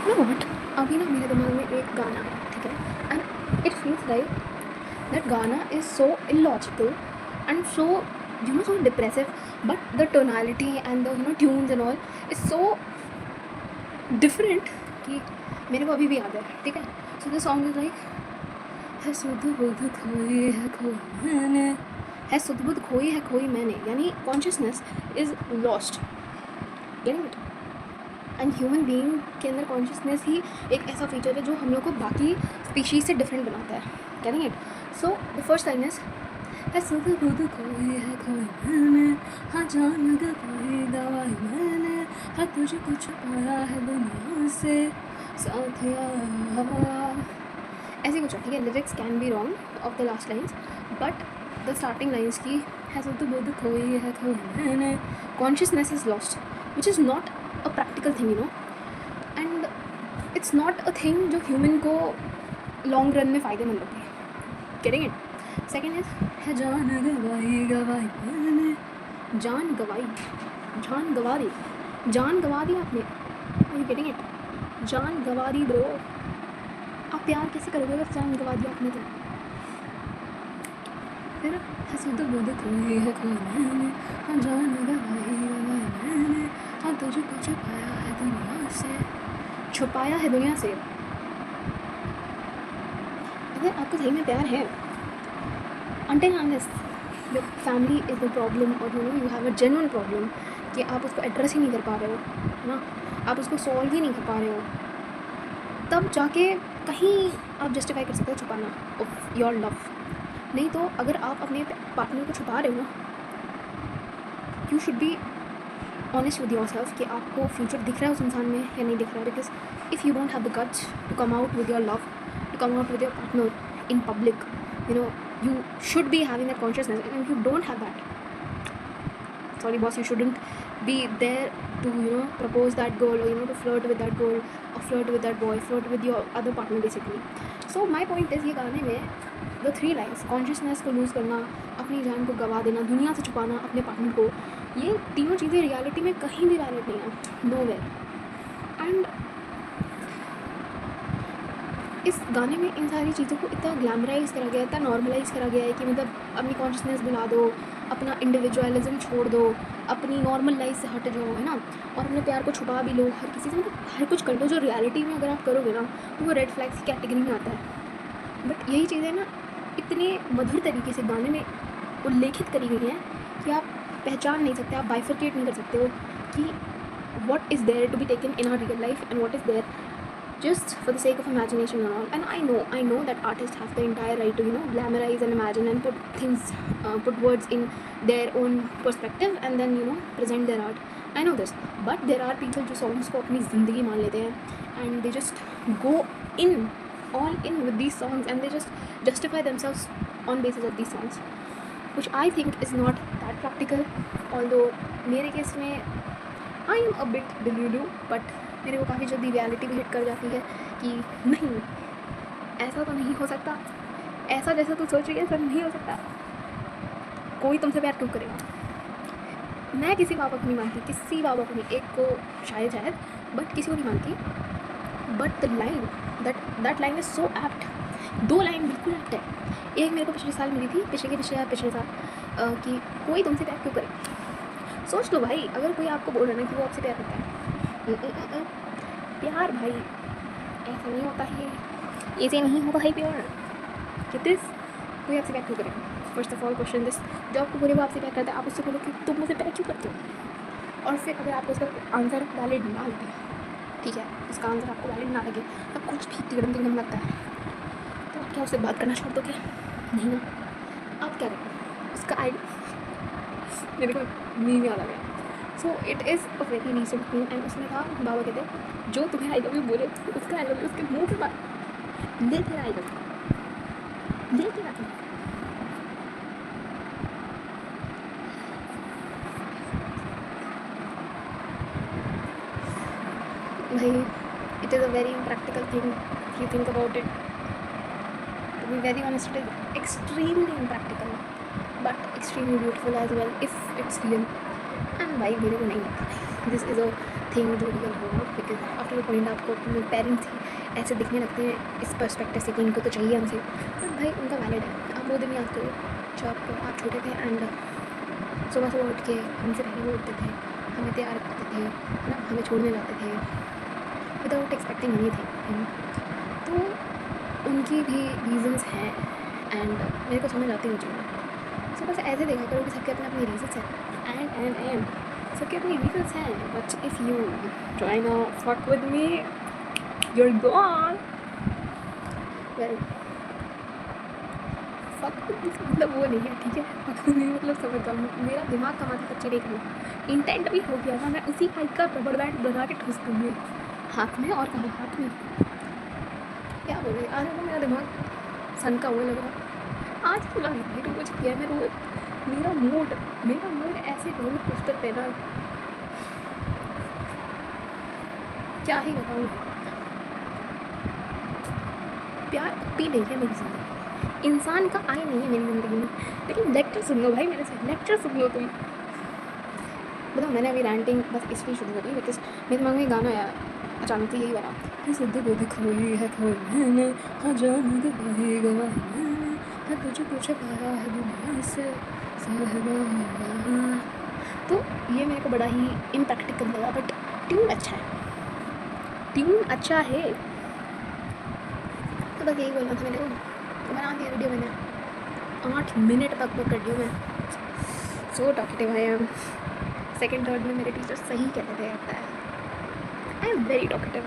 Know what, अभी ना मेरे दिमाग में एक गाना है, ठीक है, and it feels like that गाना is so illogical and so so depressive, but the tonality and the tunes and all is so different कि मेरे को अभी भी याद है, ठीक है. So the song is like है सुध बुध खोई है खोई मैंने, है सुध बुध खोई है खोई मैंने, यानी consciousness is lost. Getting it? And human being के अंदर कॉन्शियसनेस ही एक ऐसा फीचर है जो हम लोग को बाकी स्पीशीज से डिफरेंट बनाता है. Getting it? So the first line is है सुध बुध खोई है खोई मैंने, हाँ जान गवाई दवाई मैंने, हाँ तुझे कुछ पाया है दुनिया से साथिया. ऐसे कुछ है, ठीक है. Lyrics can be wrong of the last lines, but the starting lines की है सुध बुध खोई है खोई मैंने, consciousness is lost, which is not a practical thing, and it's not a thing जो ह्यूमन को लॉन्ग रन में फ़ायदेमंद होती है. Getting it? सेकेंड इज है जान गवाई गवाई मैंने, जान गवाई, जान गवा दी, जान गवा दी आपने. Are you getting it? जान गवा दी ब्रो. आप प्यार कैसे करोगे अगर जान गवा दी आपने तो? फिर है सुध बुध खोई है खोई मैंने, हाँ जान गवाई गवाई मैंने, हाँ तुझे को छुपाया है दुनिया से, छुपाया है दुनिया से. अगर आपको सही में प्यार है, until unless the family is the problem, और you have a genuine problem कि आप उसको एड्रेस ही नहीं कर पा रहे हो, है ना, आप उसको सॉल्व ही नहीं कर पा रहे हो, तब जाके कहीं आप जस्टिफाई कर सकते हो छुपाना ऑफ योर लव. नहीं तो अगर आप अपने पार्टनर को छुपा रहे हो ना, you should be honest with your self कि आपको फ्यूचर दिख रहा है उस इंसान में या नहीं दिख रहा है. Because if you don't have the guts to come out with your love, to come out with your partner in public, you should be having that consciousness, and if you don't have that, sorry boss, you shouldn't be there to propose that girl, or to flirt with that girl, or flirt with that boy, flirt with your other partner basically. So my point is, ये गाने में the 3 lines, consciousness को loose करना, अपनी जान को गवा देना, दुनिया से छुपाना अपने पार्टनर को, ये तीनों चीज़ें रियलिटी में कहीं भी वैलिड नहीं है, नोवेयर. एंड इस गाने में इन सारी चीज़ों को इतना ग्लैमराइज करा गया है, इतना नॉर्मलाइज करा गया है कि मतलब अपनी कॉन्शियसनेस भुला दो, अपना इंडिविजुअलिज्म छोड़ दो, अपनी नॉर्मल लाइफ से हट जाओ, है ना, और अपने प्यार को छुपा भी लो हर किसी से, मतलब हर कुछ कर लो जो रियलिटी में अगर आप करोगे ना तो वो रेड फ्लैग्स की कैटेगरी में आता है. बट यही चीज़ें ना इतने मधुर तरीके से गाने में उल्लेखित करी गई हैं कि आप पहचान नहीं सकते, आप बाइफरकेट नहीं कर सकते हो कि what is there to be taken in our real life and what is there just for the sake of imagination and all. And I know that artists have the entire right to glamorize and imagine and put things, put words in their own perspective and then present their art. I know this, but there are people जो songs को अपनी ज़िंदगी मान लेते हैं and they just go all in with these songs and they just justify themselves on basis of these songs, which I think is not that practical. Although मेरे case में I am a bit delulu, but मेरे को काफ़ी जल्दी reality भी hit कर जाती है कि नहीं, ऐसा तो नहीं हो सकता, ऐसा जैसा तू सोच रही है ऐसा नहीं हो सकता, कोई तुमसे प्यार क्यों करेगा. मैं किसी बाबा को नहीं मानती, किसी बाबा को नहीं, एक को शायद बट किसी को नहीं मानती. But the line, that line is so apt. 2 line बिल्कुल एप्ट है. एक मेरे को पिछले साल मिली थी, पिछले साल कि कोई तुमसे प्यार क्यों करे. सोच लो भाई, अगर कोई आपको बोल रहा है कि वो आपसे प्यार करता है, प्यार भाई ऐसा नहीं होता है, ऐसे नहीं होता है प्यार. किस कोई आपसे प्यार क्यों करेगा? First of all question this, जो आपको बोले वो आपसे प्यार करता है, आप उससे बोलो कि तुम मुझसे प्यार क्यों करते हो, और फिर अगर आपको उसका आंसर वैलिड ना लगे, ठीक है, उसका आंसर आपको वैलिड ना लगे, तब कुछ भी तिगड़म लगता है, तो आप क्या उससे बात करना छोड़ दोगे? नहीं ना. आप क्या करें उसका मेरे को नींद याद आ गया. So it is a very recent thing, and उसमें था, बाबा कहते जो तुम्हें आई लव यू बोले उसका आई लव यू उसके मुँह पे बात लेते आई लव लेते आते भाई. It is a very impractical thing if you think about it. To be very honest, it is extremely impractical but extremely beautiful as well if it's real. And भाई मेरे को नहीं लगता दिस इज़ अ थिंग जो real हो, because after a point आपको अपने parents ही ऐसे दिखने लगते हैं इस पर्सपेक्टिव से कि इनको तो चाहिए हमसे, बट भाई उनका वैलिड है। आप वो दिन याद करो जब आप छोटे थे एंड सुबह सुबह उठ के हमसे पहले वो उठते थे, हमें तैयार करते थे, है ना, हमें छोड़ने जाते थे विदाउट एक्सपेक्टिंग एनी थिंग। तो उनकी भी रीज़न्स हैं एंड मेरे को समझ आती है वो चीज़ें। सो बस ऐसे देखा करो कि सबके अपने अपने रीज़न्स हैं एंड सबके अपने रीज़न्स हैं, बट इफ़ यू ट्राई ना fuck with me you are gone. Well fuck मतलब वो नहीं है, ठीक है, फक नहीं मतलब समझ जाओ, मेरा दिमाग कमाता बच्चे नहीं करना इंटेंट भी हो गया था, मैं उसी हाइट का रबड़ बैंड बना के ठूस दूँगी हाथ में। और कहाँ हाथ में क्या बोल रही आज तो मेरा दिमाग सन का हुआ लग रहा। आज तो लग रही रोज किया मैं रोज, मेरा मूड ऐसे रोल कोस्टर पे ना, क्या ही बताऊँ। प्यार पी नहीं है मेरी ज़िंदगी, इंसान का आई नहीं है मेरी ज़िंदगी में। लेकिन लेक्चर सुन लो भाई, मेरे से लेक्चर सुन लो तुम। बताओ मैंने अभी रैंटिंग बस इसलिए शुरू करी बिकॉज मेरे दिमाग में गाना आया अचानक से, यही वाला कि सुध बुध खोई है खोई मैंने, हाँ जान गवाही गवाही मैंने, हाँ तुझे कुछ पाया है दुनिया से सहगा। तो ये मेरे को बड़ा ही इम्प्रैक्टिकल लगा, बट ट्यून अच्छा है, ट्यून अच्छा है। तो बस यही बोलना था मेरे को, तो बना दिया वीडियो मैंने, 8 मिनट तक वो कर दी मैं। So talkative I am. Second third में मेरे टीचर सही कहते थे, आई एम वेरी टॉकेटिव।